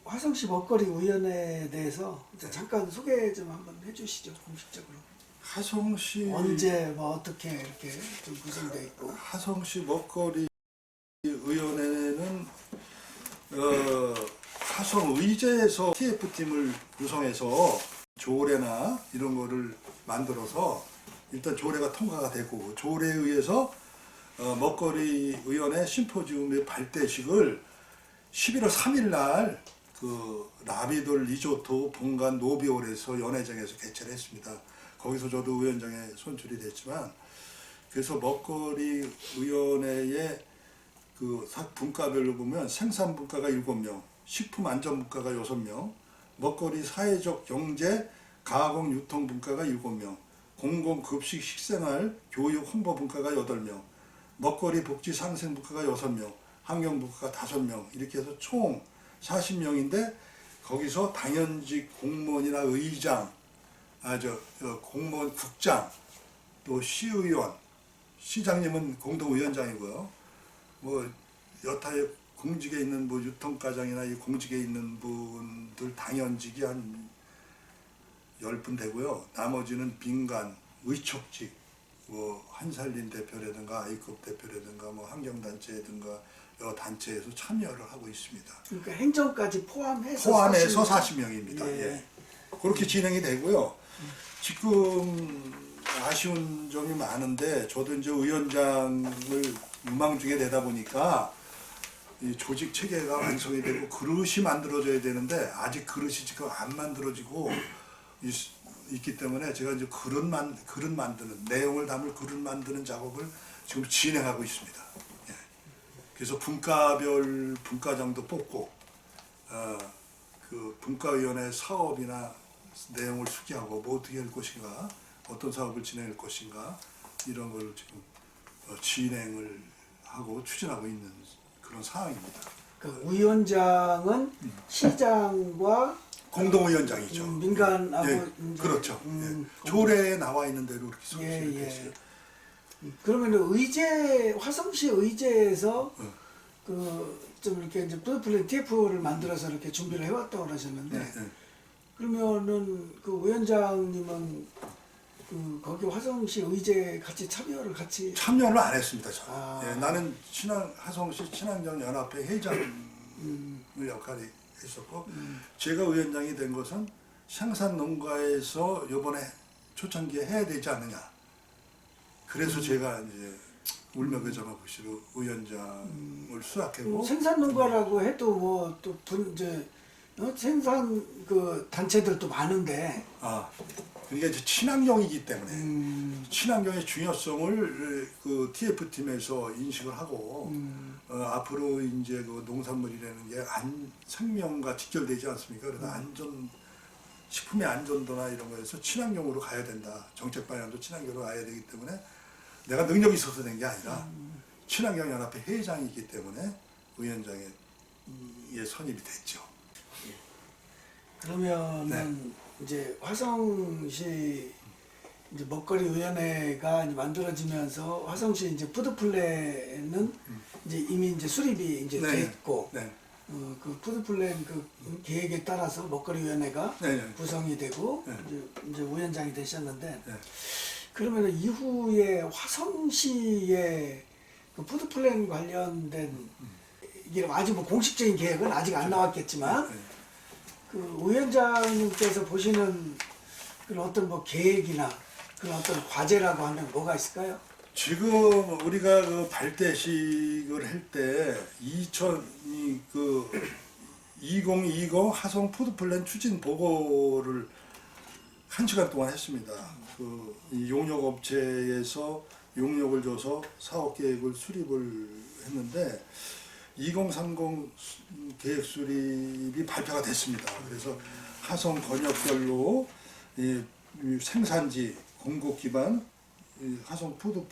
화성시 먹거리 위원회에 대해서 이제 잠깐 소개 좀 한번 해주시죠, 공식적으로. 화성시 언제 뭐 어떻게 이렇게 좀 구성되어 있고. 화성시 먹거리 위원회는 화성의제에서 TF팀을 구성해서 조례나 이런 거를 만들어서 일단 조례가 통과가 되고, 조례에 의해서 먹거리 위원회 심포지움의 발대식을 11월 3일 날 그 라비돌 리조트 본관 노비홀에서 연회장에서 개최를 했습니다. 거기서 저도 위원장에 선출이 됐지만, 그래서 먹거리 위원회의 그 분과별로 보면 생산분과가 7명, 식품안전분과가 6명, 먹거리 사회적 경제 가공 유통분과가 7명, 공공급식 식생활 교육 홍보분과가 8명, 먹거리 복지 상생분과가 6명, 환경분과가 5명, 이렇게 해서 총 40명인데, 거기서 당연직 공무원이나 의장, 공무원 국장, 또 시의원, 시장님은 공동위원장이고요. 뭐 여타의 공직에 있는 뭐 유통과장이나 이 공직에 있는 분들 당연직이 한 10분 되고요. 나머지는 민간, 의촉직, 뭐 한살림 대표라든가 아이컵 대표라든가 뭐 환경단체든가 여러 단체에서 참여를 하고 있습니다. 그러니까 행정까지 포함해서 40명입니다. 예. 그렇게 진행이 되고요. 지금 아쉬운 점이 많은데, 저도 이제 위원장을 유망 중에 되다 보니까 이 조직 체계가 완성이 되고 그릇이 만들어져야 되는데, 아직 그릇이 지금 안 만들어지고 있기 때문에 제가 이제 그릇 만드는, 내용을 담을 그릇 만드는 작업을 지금 진행하고 있습니다. 예. 그래서 분과별 분과장도 뽑고, 그 분과위원회 사업이나 내용을 수기하고 뭐 어떻게 할 것인가, 어떤 사업을 진행할 것인가, 이런 걸 지금 진행을 하고 추진하고 있는 그런 상황입니다. 그 위원장은 시장과 공동위원장이죠. 민간하고 예, 이제, 그렇죠. 예. 조례에 나와 있는 대로 이렇게 예, 예. 있어요. 그러면 화성시 의제에서 그 좀 이렇게 이제 플랜 TF를 만들어서 이렇게 준비를 해왔다고 그러셨는데, 예. 그러면은 그 위원장님은 그 거기 화성시 의제 참여를 안 했습니다. 예, 나는 화성시 친환경 연합회 회장의 역할이 있었고, 제가 위원장이 된 것은 생산 농가에서 이번에 초창기에 해야 되지 않느냐. 그래서 제가 이제 울명회전업시로 위원장을 수락하고. 생산 농가라고 해도 뭐 또 이제 생산 그 단체들도 많은데. 그러니까 이제 친환경이기 때문에 친환경의 중요성을 그 TF팀에서 인식을 하고, 앞으로 이제 그 농산물이라는 게 생명과 직결되지 않습니까? 그래서 식품의 안전도나 이런 거에서 친환경으로 가야 된다. 정책 방향도 친환경으로 가야 되기 때문에 내가 능력이 있어서 된 게 아니라 친환경연합회 회장이기 때문에 위원장에 선임이 됐죠. 그러면은 이제 화성시 이제 먹거리 위원회가 이제 만들어지면서 화성시 이제 푸드플랜은 이제 이미 이제 수립이 이제 됐고, 그 푸드플랜 그 계획에 따라서 먹거리 위원회가 구성이 되고 이제 위원장이 되셨는데, 그러면 이후에 화성시의 그 푸드플랜 관련된 이게 아직 뭐 공식적인 계획은 아직 안 나왔겠지만, 그 위원장님께서 보시는 그런 어떤 뭐 계획이나 그런 어떤 과제라고 하면 뭐가 있을까요? 지금 우리가 그 발대식을 할 때 2020 화성 푸드플랜 추진 보고를 1시간 동안 했습니다. 그 용역업체에서 용역을 줘서 사업 계획을 수립을 했는데, 2030 계획 수립이 발표가 됐습니다. 그래서 화성 권역별로 이 생산지, 공급 기반, 화성 푸드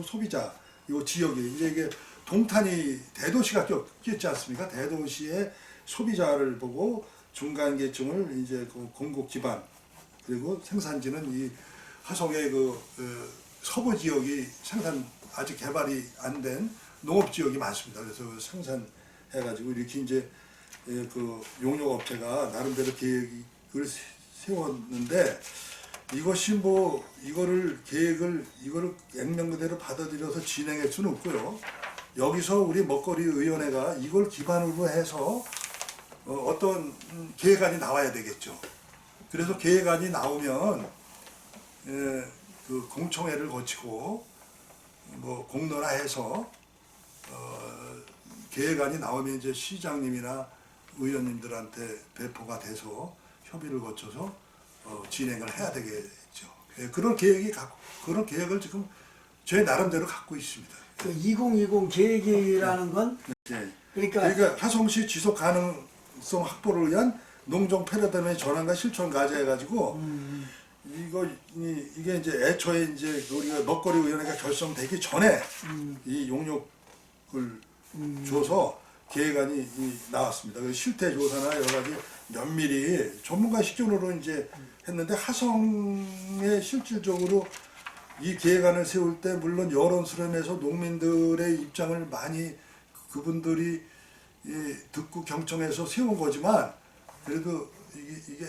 소비자 이 지역이 이제 이게 동탄이 대도시가 꼈지 않습니까? 대도시의 소비자를 보고 중간 계층을 이제 그 공급 기반, 그리고 생산지는 이 화성의 서부 지역이 생산 아직 개발이 안 된 농업 지역이 많습니다. 그래서 생산해가지고 이렇게 이제 그 용역업체가 나름대로 계획을 세웠는데 이것이 뭐 이거를 액면 그대로 받아들여서 진행할 수는 없고요. 여기서 우리 먹거리 의원회가 이걸 기반으로 해서 어떤 계획안이 나와야 되겠죠. 그래서 계획안이 나오면 그 공청회를 거치고 뭐 공론화해서 계획안이 나오면 이제 시장님이나 의원님들한테 배포가 돼서 협의를 거쳐서 진행을 해야 되겠죠. 그런 계획을 지금 저희 나름대로 갖고 있습니다. 그 2020 계획이라는 건 네. 그러니까 화성시 지속 가능성 확보를 위한 농종 패러다임의 전환과 실천 가져해가지고 이게 이제 애초에 이제 우리가 먹거리 위원회가 결성되기 전에 이 용역을 줘서 계획안이 나왔습니다. 그래서 실태 조사나 여러 가지 면밀히 전문가 시견으로 이제 했는데 화성에 실질적으로 이 계획안을 세울 때 물론 여론 수렴해서 농민들의 입장을 많이 그분들이 듣고 경청해서 세운 거지만 그래도 이게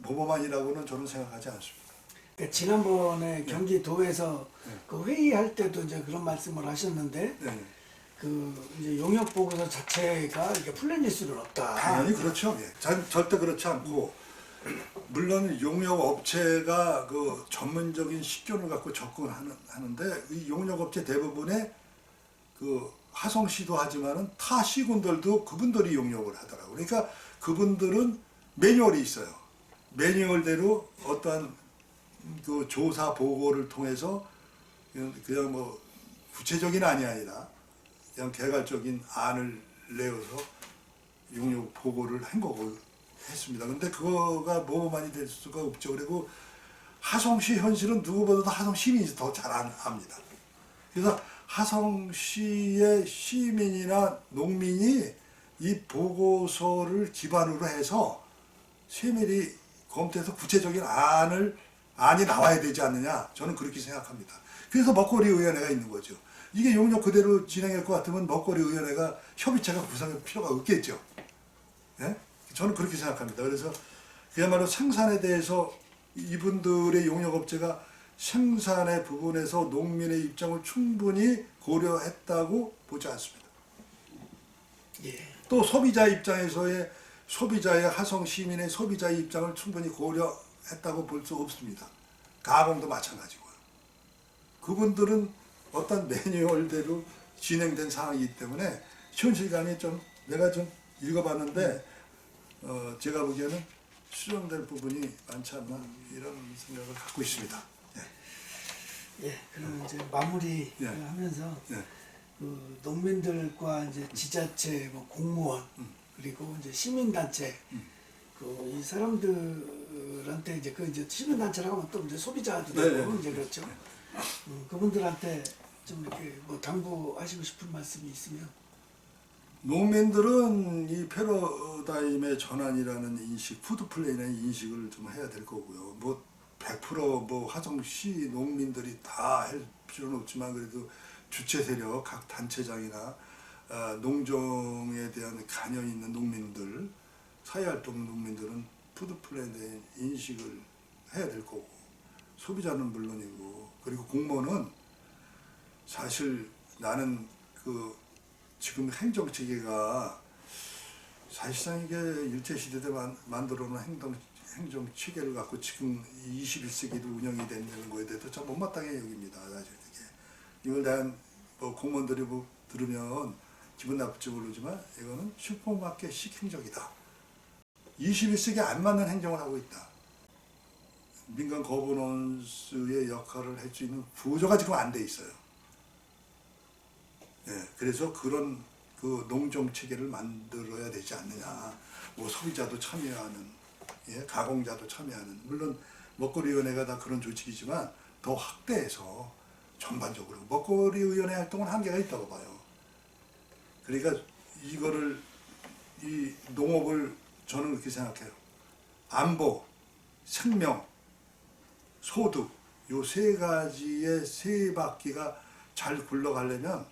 모범안이라고는 저는 생각하지 않습니다. 그러니까 지난번에 경기도에서 그 회의할 때도 이제 그런 말씀을 하셨는데 네. 그 이제 용역 보고서 자체가 이게 풀려질 수는 없다. 당연히 그렇죠. 예. 절대 그렇지 않고 물론 용역 업체가 그 전문적인 식견을 갖고 접근하는데 이 용역 업체 대부분의 그 화성시도 하지만은 타 시군들도 그분들이 용역을 하더라고요. 그러니까 그분들은 매뉴얼이 있어요. 매뉴얼대로 어떠한 그 조사 보고를 통해서 그냥 뭐 구체적인 안이 아니라 그냥 개괄적인 안을 내어서 용역 보고를 한 거고 했습니다. 근데 그거가 모범안이 될 수가 없죠. 그리고 화성시 현실은 누구보다도 화성 시민이 더 잘 압니다. 그래서 화성시의 시민이나 농민이 이 보고서를 기반으로 해서 세밀히 검토해서 구체적인 안이 나와야 되지 않느냐, 저는 그렇게 생각합니다. 그래서 먹거리 의원회가 있는 거죠. 이게 용역 그대로 진행할 것 같으면 먹거리 의원회가 협의체가 구성할 필요가 없겠죠. 예? 저는 그렇게 생각합니다. 그래서 그야말로 생산에 대해서 이분들의 용역업체가 생산의 부분에서 농민의 입장을 충분히 고려했다고 보지 않습니다. 예. 또 소비자 입장에서의 소비자의 화성 시민의 소비자의 입장을 충분히 고려했다고 볼 수 없습니다. 가공도 마찬가지고요. 그분들은 어떤 매뉴얼대로 진행된 상황이기 때문에 현실감이 좀 내가 좀 읽어봤는데 제가 보기에는 수정될 부분이 많지 않나 이런 생각을 갖고 있습니다. 예. 예. 그럼 이제 마무리 예. 하면서 예. 그 농민들과 이제 지자체, 뭐 공무원 그리고 이제 시민단체 그 이 사람들한테 이제 그 이제 시민단체라고 하면 또 이제 소비자도 되고 네. 이제 그렇죠. 그분들한테 좀 이렇게 뭐 당부하시고 싶은 말씀이 있으면. 농민들은 이 패러다임의 전환이라는 인식, 푸드플레이라는 인식을 좀 해야 될 거고요. 뭐 100% 화성시 농민들이 다 할 필요는 없지만 그래도 주체 세력, 각 단체장이나 농정에 대한 관여 있는 농민들, 사회활동 농민들은 푸드플레이에 대한 인식을 해야 될 거고 소비자는 물론이고 그리고 공무원은 사실 나는 그 지금 행정체계가 사실상 이게 일제시대 때 만들어 놓은 행정체계를 갖고 지금 21세기도 운영이 되는 거에 대해서 참 못마땅해 여깁니다. 사실 이걸 대한 뭐 공무원들이 뭐 들으면 기분 나쁠지 모르지만 이거는 슈퍼마켓식 행정이다. 21세기에 안 맞는 행정을 하고 있다. 민간 거버넌스의 역할을 할 수 있는 구조가 지금 안 돼 있어요. 예, 그래서 그런 그 농정 체계를 만들어야 되지 않느냐. 뭐 소비자도 참여하는, 예, 가공자도 참여하는. 물론 먹거리위원회가 다 그런 조직이지만 더 확대해서 전반적으로 먹거리위원회 활동은 한계가 있다고 봐요. 그러니까 이거를 이 농업을 저는 그렇게 생각해요. 안보, 생명, 소득 요 세 가지의 세 바퀴가 잘 굴러가려면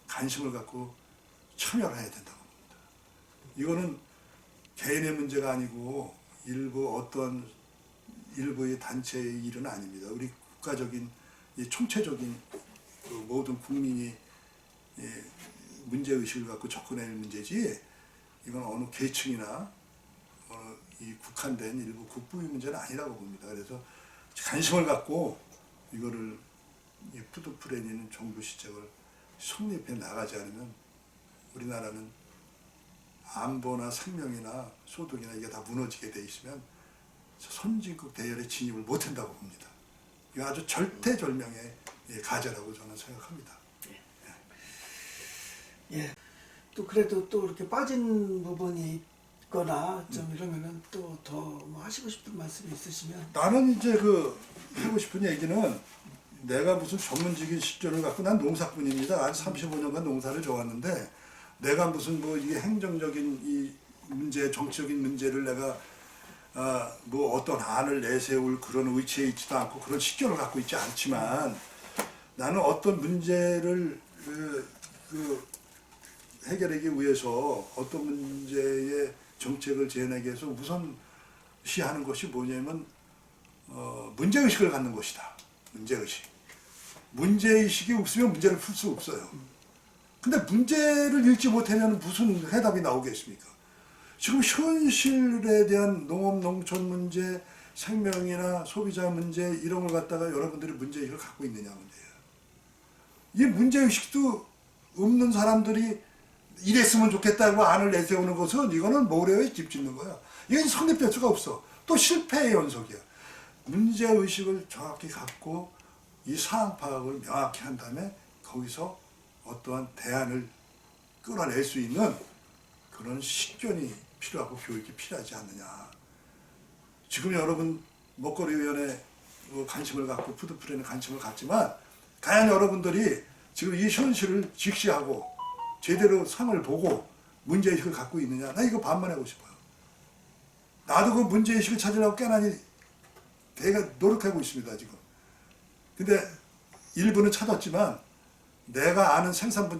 관심을 갖고 참여를 해야 된다고 봅니다. 이거는 개인의 문제가 아니고 어떤 일부의 단체의 일은 아닙니다. 우리 국가적인 이 총체적인 그 모든 국민이 문제의식을 갖고 접근할 문제지, 이건 어느 계층이나 이 국한된 일부 국부의 문제는 아니라고 봅니다. 그래서 관심을 갖고 이거를 이 푸드 플래닝 정부 시책을 성립해 나가지 않으면 우리나라는 안보나 생명이나 소득이나 이게 다 무너지게 돼 있으면 선진국 대열에 진입을 못한다고 봅니다. 이거 아주 절대절명의 과제라고 저는 생각합니다. 예. 또 그래도 또 이렇게 빠진 부분이 있거나 좀 이러면은 또 더 뭐 하시고 싶은 말씀이 있으시면. 나는 이제 그 하고 싶은 얘기는, 내가 무슨 전문적인 실전을 갖고, 난 농사꾼입니다. 아주 35년간 농사를 져왔는데, 내가 무슨 뭐 이게 행정적인 이 문제, 정치적인 문제를 내가 뭐 어떤 안을 내세울 그런 위치에 있지도 않고 그런 식견을 갖고 있지 않지만, 나는 어떤 문제를 해결하기 위해서 어떤 문제의 정책을 제안하기 위해서 우선시하는 것이 뭐냐면 문제의식을 갖는 것이다. 문제의식이 없으면 문제를 풀 수 없어요. 근데 문제를 읽지 못하면 무슨 해답이 나오겠습니까? 지금 현실에 대한 농업, 농촌 문제, 생명이나 소비자 문제, 이런 걸 갖다가 여러분들이 문제의식을 갖고 있느냐 문제예요. 이 문제의식도 없는 사람들이 이랬으면 좋겠다고 안을 내세우는 것은, 이거는 모래에 집 짓는 거야. 이건 성립될 수가 없어. 또 실패의 연속이야. 문제의식을 정확히 갖고 이 상황 파악을 명확히 한 다음에 거기서 어떠한 대안을 끌어낼 수 있는 그런 식견이 필요하고 교육이 필요하지 않느냐. 지금 여러분 먹거리위원회 관심을 갖고 푸드플랜에 관심을 갖지만, 과연 여러분들이 지금 이 현실을 직시하고 제대로 상을 보고 문제의식을 갖고 있느냐. 나 이거 반문하고 싶어요. 나도 그 문제의식을 찾으려고 꽤나니 내가 노력하고 있습니다, 지금. 근데 일부는 찾았지만, 내가 아는 생산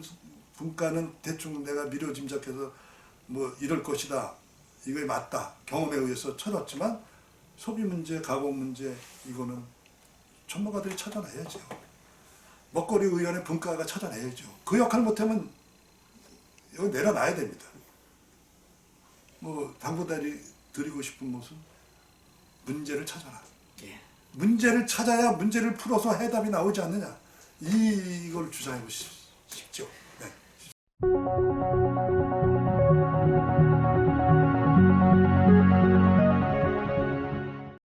분과는 대충 내가 미뤄 짐작해서 뭐 이럴 것이다, 이거에 맞다, 경험에 의해서 찾았지만, 소비 문제, 가공 문제, 이거는 전문가들이 찾아내야죠. 먹거리 의원의 분과가 찾아내야죠. 그 역할 못하면 이거 내려놔야 됩니다. 뭐 당부달이 드리고 싶은 것은 문제를 찾아라. 예. 문제를 찾아야 문제를 풀어서 해답이 나오지 않느냐. 이걸 주장하고 싶죠.